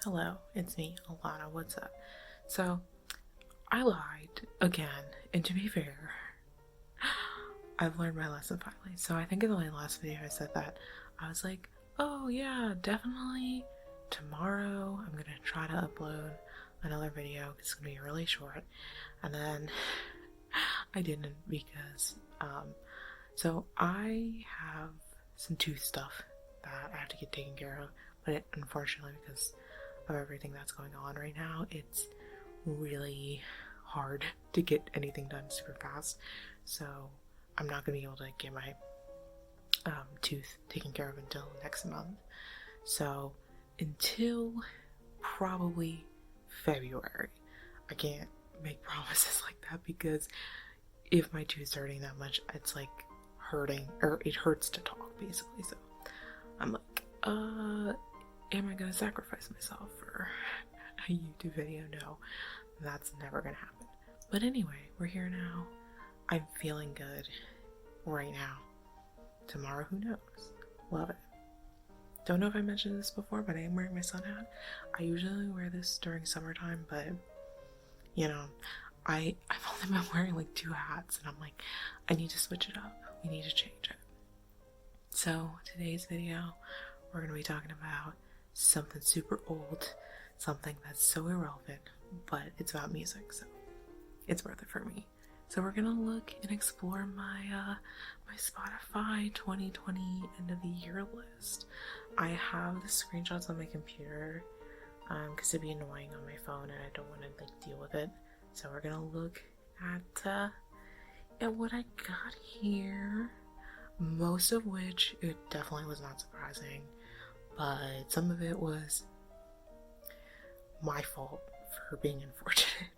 Hello, it's me, Alana. What's up? So, I lied again, and to be fair, I've learned my lesson finally. So, I think in the last video I said that I was like, oh yeah, definitely tomorrow I'm gonna try to upload another video. It's gonna be really short, and then I didn't because, so I have some tooth stuff that I have to get taken care of, but unfortunately, because of everything that's going on right now, it's really hard to get anything done super fast. So I'm not gonna be able to get my tooth taken care of until next month. So until probably February, I can't make promises like that because if my tooth's hurting that much, it's like hurting, or it hurts to talk basically. So I'm like, am I gonna sacrifice myself for a YouTube video? No, that's never gonna happen. But anyway, we're here now. I'm feeling good right now. Tomorrow, who knows? Love it. Don't know if I mentioned this before, but I am wearing my sun hat. I usually wear this during summertime, but you know, I've only been wearing like 2 hats, and I'm like, I need to switch it up. We need to change it. So today's video, we're gonna be talking about something super old, something that's so irrelevant, but it's about music, so it's worth it for me. So we're gonna look and explore my my Spotify 2020 end of the year list. I have the screenshots on my computer because it'd be annoying on my phone and I don't want to like deal with it. So we're gonna look at what I got here. Most of which it definitely was not surprising, but some of it was my fault for being unfortunate.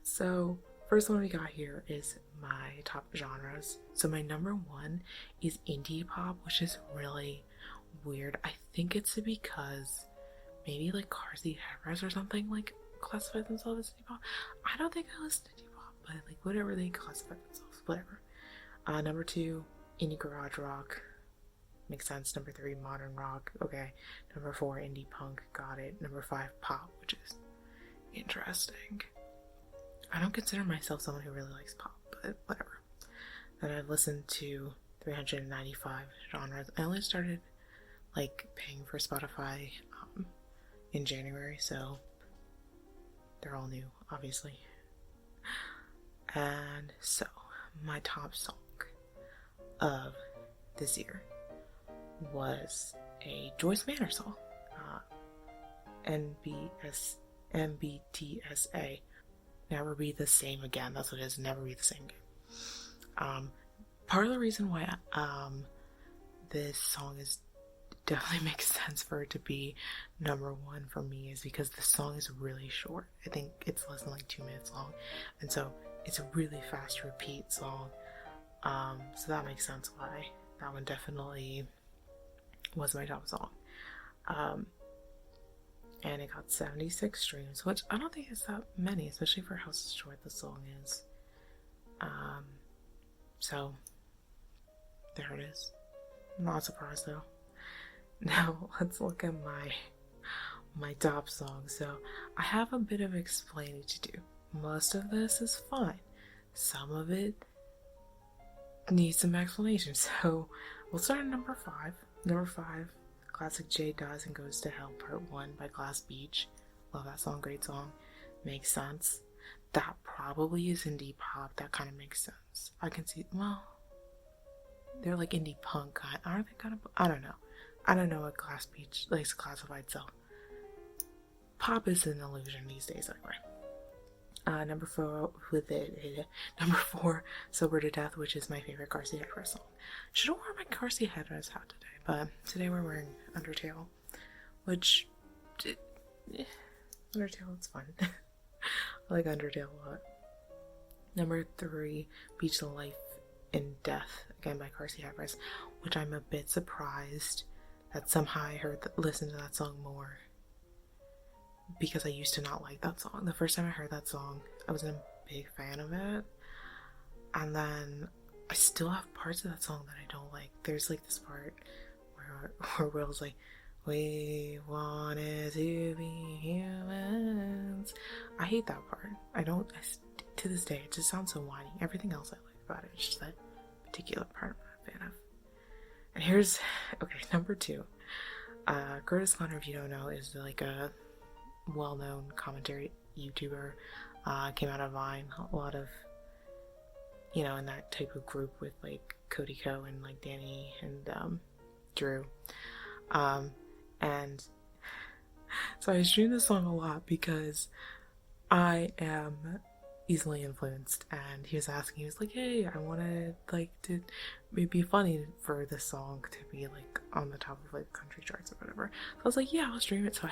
So first one we got here is my top genres. So my number 1 is indie pop, which is really weird. I think it's because maybe like carseat headrest or something like classify themselves as indie pop. I don't think I listen to indie pop, but like whatever they classify themselves, whatever. Number 2, indie garage rock. Makes sense. Number 3, modern rock. Okay. Number 4, indie punk. Got it. Number 5, pop, which is interesting. I don't consider myself someone who really likes pop, but whatever. Then I've listened to 395 genres. I only started like paying for Spotify in January, so they're all new, obviously. And so my top song of this year was a Joyce Manor song, MBTSA, Never Be the Same Again. That's what it is, Never Be the Same Again. Part of the reason why this song is definitely makes sense for it to be number 1 for me is because the song is really short. I think it's less than like 2 minutes long, and so it's a really fast repeat song. So that makes sense why that one definitely was my top song. And it got 76 streams, which I don't think is that many, especially for how short the song is. So there it is. Not surprised though. Now let's look at my top song. So I have a bit of explaining to do. Most of this is fine. Some of it needs some explanation. So we'll start at number 5. Number 5, classic Jade Dies and Goes to Hell Part 1 by Glass Beach. Love that song, great song. Makes sense. That probably is indie pop. That kind of makes sense. I can see, well, they're like indie punk. Aren't they kind of, I don't know. I don't know what Glass Beach likes to classify itself. Pop is an illusion these days anyway. Number 4, Sober to Death, which is my favorite Carseat headrest song. Should have worn my Carseat headrest hat today, but today we're wearing Undertale, which, Undertale, it's fun. I like Undertale a lot. Number 3, Beach the Life in Death, again by Carseat headrest, which I'm a bit surprised that somehow I listened to that song more, because I used to not like that song. The first time I heard that song, I wasn't a big fan of it, and then I still have parts of that song that I don't like. There's like this part where Will's like, We wanted to be humans. I hate that part. To this day, it just sounds so whiny. Everything else I like about it, it's just that particular part I'm not a fan of. And here's, okay, number 2. Curtis Connor, if you don't know, is like a well-known commentary YouTuber. Came out of Vine. A lot of, in that type of group with like Cody Co and like Danny and Drew. And so I stream this song a lot because I am easily influenced, and he was like, hey, I want to like to it'd be funny for this song to be like on the top of like country charts or whatever. So I was like, yeah, I'll stream it. So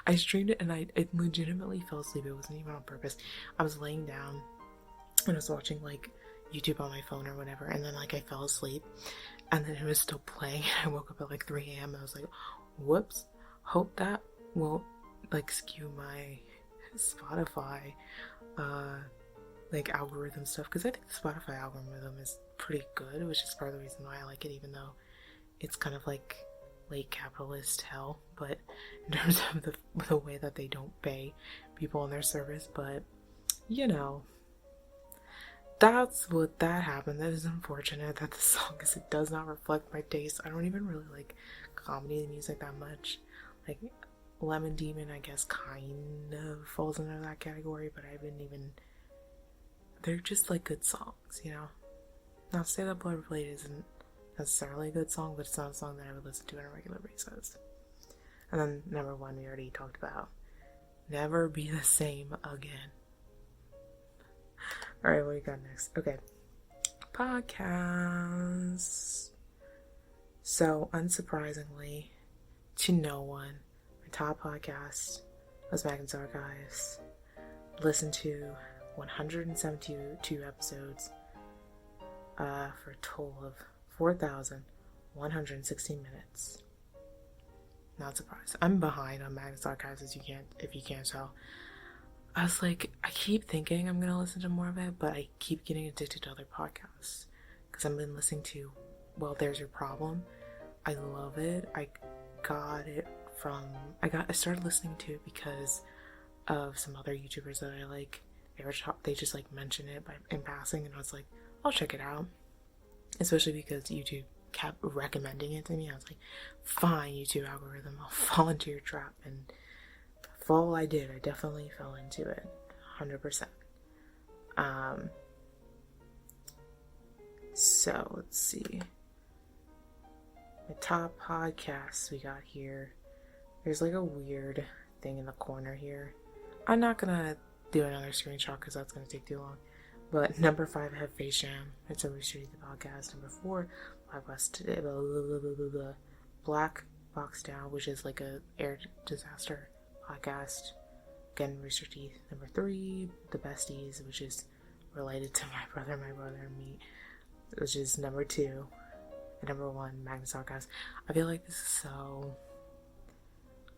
I streamed it, and I legitimately fell asleep. It wasn't even on purpose. I was laying down and I was watching like YouTube on my phone or whatever, and then like I fell asleep, and then it was still playing. I woke up at like 3 a.m. and I was like, whoops, hope that won't like skew my Spotify like algorithm stuff, because I think the Spotify algorithm is pretty good, which is part of the reason why I like it, even though it's kind of like late capitalist hell, but in terms of the way that they don't pay people on their service. But that's what that happened. That is unfortunate that the song it does not reflect my taste. I don't even really like comedy music that much. Like Lemon Demon, I guess, kind of falls into that category, but they're just like good songs, Not to say that Blood Blade isn't necessarily a good song, but it's not a song that I would listen to on a regular basis. And then number 1, we already talked about. Never Be the Same Again. Alright, what do you got next? Okay. Podcasts. So, unsurprisingly, to no one, my top podcast was Magnus Archives. Listened to 172 episodes for a total of 4,116 minutes. Not surprised. I'm behind on Magnus Archives, if you can't tell. I was like, I keep thinking I'm gonna listen to more of it, but I keep getting addicted to other podcasts. Because I've been listening to Well, There's Your Problem. I love it. I started listening to it because of some other YouTubers that I like. They just like mention it in passing, and I was like, I'll check it out. Especially because YouTube kept recommending it to me. I was like, fine, YouTube algorithm, I'll fall into your trap. And fall I did. I definitely fell into it. 100%. So, let's see. The top podcasts we got here. There's like a weird thing in the corner here. I'm not gonna do another screenshot because that's gonna take too long. But number 5, I have Face Jam. It's a Rooster Teeth podcast. Number 4, Black Box Down, which is like a air disaster podcast. Again, Rooster Teeth. Number 3, The Besties, which is related to my brother and me, which is number 2. And number 1, Magnus Archives. I feel like this is so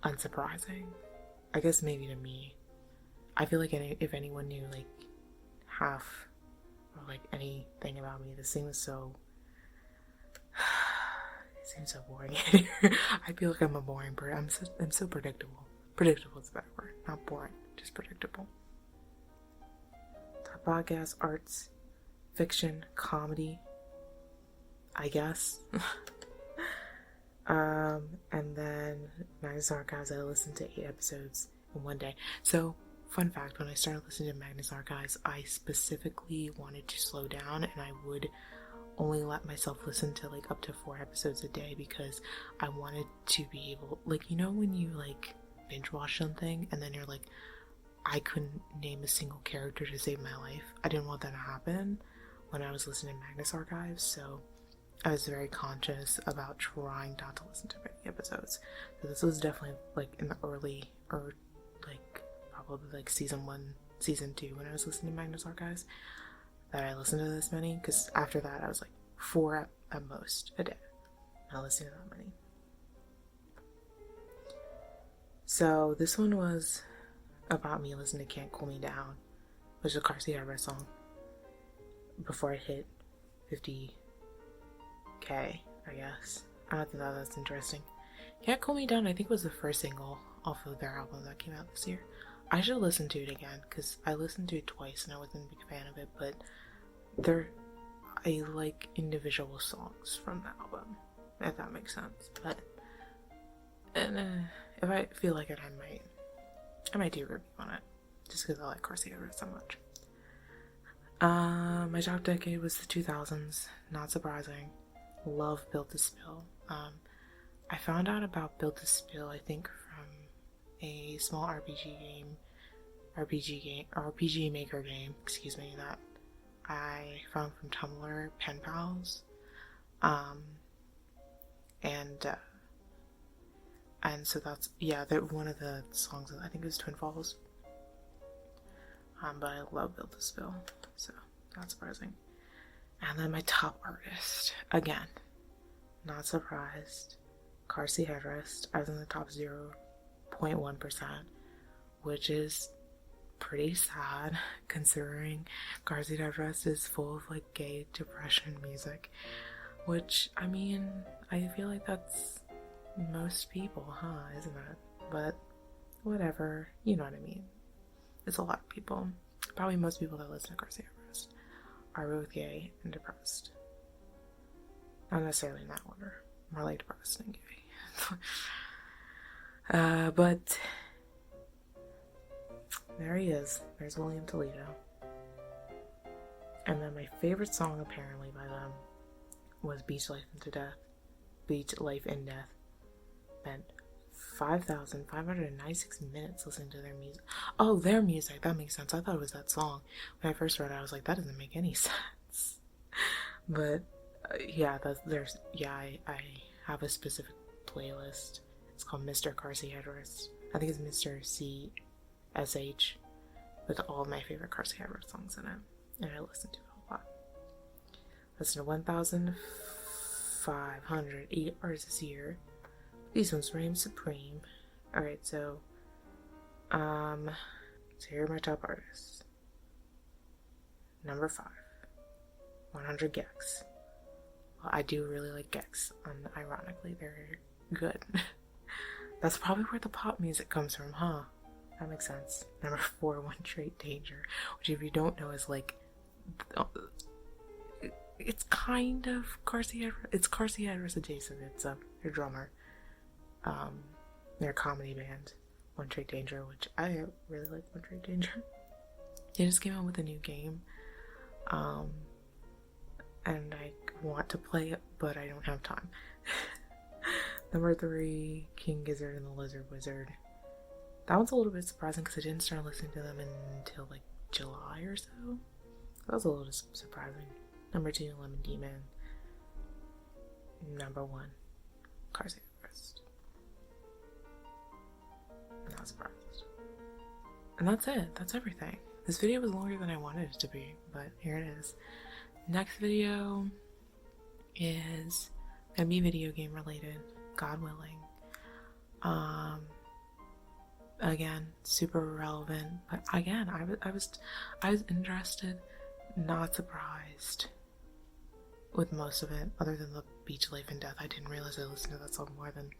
unsurprising. I guess maybe to me. I feel like if anyone knew like half or like anything about me, this seems so it seems so boring. I feel like I'm a boring person. I'm so predictable. Predictable is a better word. Not boring, just predictable. Top podcast, arts, fiction, comedy, I guess. And then Magnus Archives, I listened to 8 episodes in one day. So, fun fact, when I started listening to Magnus Archives, I specifically wanted to slow down, and I would only let myself listen to like up to 4 episodes a day, because I wanted to be able, like, when you like binge watch something and then you're like, I couldn't name a single character to save my life. I didn't want that to happen when I was listening to Magnus Archives, so I was very conscious about trying not to listen to many episodes. So this was definitely like in the early, or like probably like season 1, season 2 when I was listening to Magnus Archives, that I listened to this many, because after that I was like 4 at most a day. Not listening to that many. So this one was about me listening to Can't Cool Me Down, which is a carseat headrest song, before I hit 50K, I guess. I don't think that's interesting. Can't Cool Me Down, I think, was the first single off of their album that came out this year. I should listen to it again, because I listened to it twice and I wasn't a big fan of it, but I like individual songs from the album, if that makes sense. But if I feel like it, I might do a review on it, just because I like Carseat so much. My top decade was the 2000s, not surprising. Love Built to Spill. I found out about Built to Spill, I think, from a small RPG Maker game, excuse me, that I found from Tumblr, Pen Pals. And so that's, yeah, one of the songs, I think it was Twin Falls. But I love Built to Spill, so not surprising. And then my top artist, again, not surprised, Carseat Headrest. I was in the top 0.1%, which is pretty sad considering Carseat Headrest is full of like gay depression music, which, I mean, I feel like that's most people, isn't it? But whatever, you know what I mean. It's a lot of people. Probably most people that listen to Carseat Headrest are both gay and depressed. Not necessarily in that order. More like depressed and gay. But there he is. There's William Toledo. And then my favorite song apparently by them was Beach Life in Death. Spent 5,596 minutes listening to their music. Oh, their music. That makes sense. I thought it was that song. When I first read it, I was like, that doesn't make any sense. But I have a specific playlist. It's called Mr. Carseat Headrest. I think it's Mr. CSH, with all of my favorite Carseat Headrest songs in it. And I listen to it a lot. Listen to 1,508 artists this year. These ones reign supreme. Alright, so here are my top artists. Number 5, 100 Gex. Well, I do really like Gex, and ironically, they're good. That's probably where the pop music comes from, huh? That makes sense. Number 4, One Straight Danger, which, if you don't know, is like, it's kind of Carseat Headrest. It's Carseat Headrest adjacent. It's their drummer. Their comedy band, One Straight Danger, which I really like. One Straight Danger. They just came out with a new game, and I want to play it, but I don't have time. Number 3, King Gizzard and the Lizard Wizard. That one's a little bit surprising because I didn't start listening to them until like July or so. That was a little surprising. Number 2, Lemon Demon. Number 1, Carseat Headrest. Not surprised. And that's it. That's everything. This video was longer than I wanted it to be, but here it is. Next video is gonna be video game related, God willing. Again, super relevant, but again, I was interested, not surprised with most of it, other than the Beach Life in Death. I didn't realize I listened to that song more than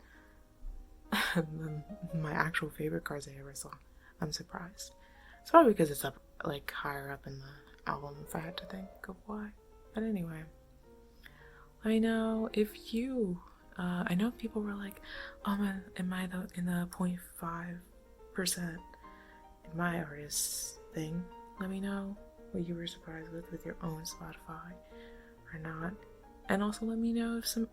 my actual favorite Carseat Headrest song. I'm surprised. It's probably because it's up, like, higher up in the album, if I had to think of why. But anyway, let me know if you, I know people were like, oh, am I in the 0.5% in my artist thing? Let me know what you were surprised with your own Spotify or not. And also let me know if some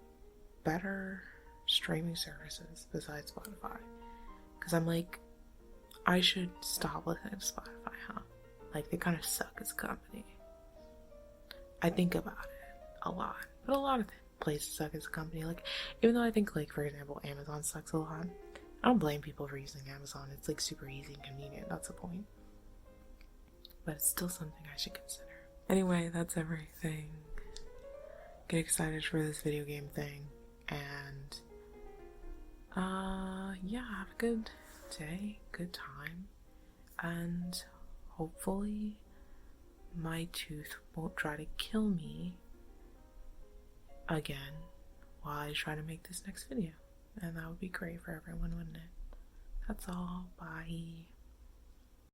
better streaming services besides Spotify. Because I'm like, I should stop listening to Spotify, huh? Like, they kind of suck as a company. I think about it a lot. But a lot of places suck as a company. Like, even though I think, like, for example, Amazon sucks a lot, I don't blame people for using Amazon. It's, like, super easy and convenient. That's the point. But it's still something I should consider. Anyway, that's everything. Get excited for this video game thing. And, yeah, have a good day, good time. And hopefully my tooth won't try to kill me again while I try to make this next video. and that would be great for everyone, wouldn't it? That's all. Bye.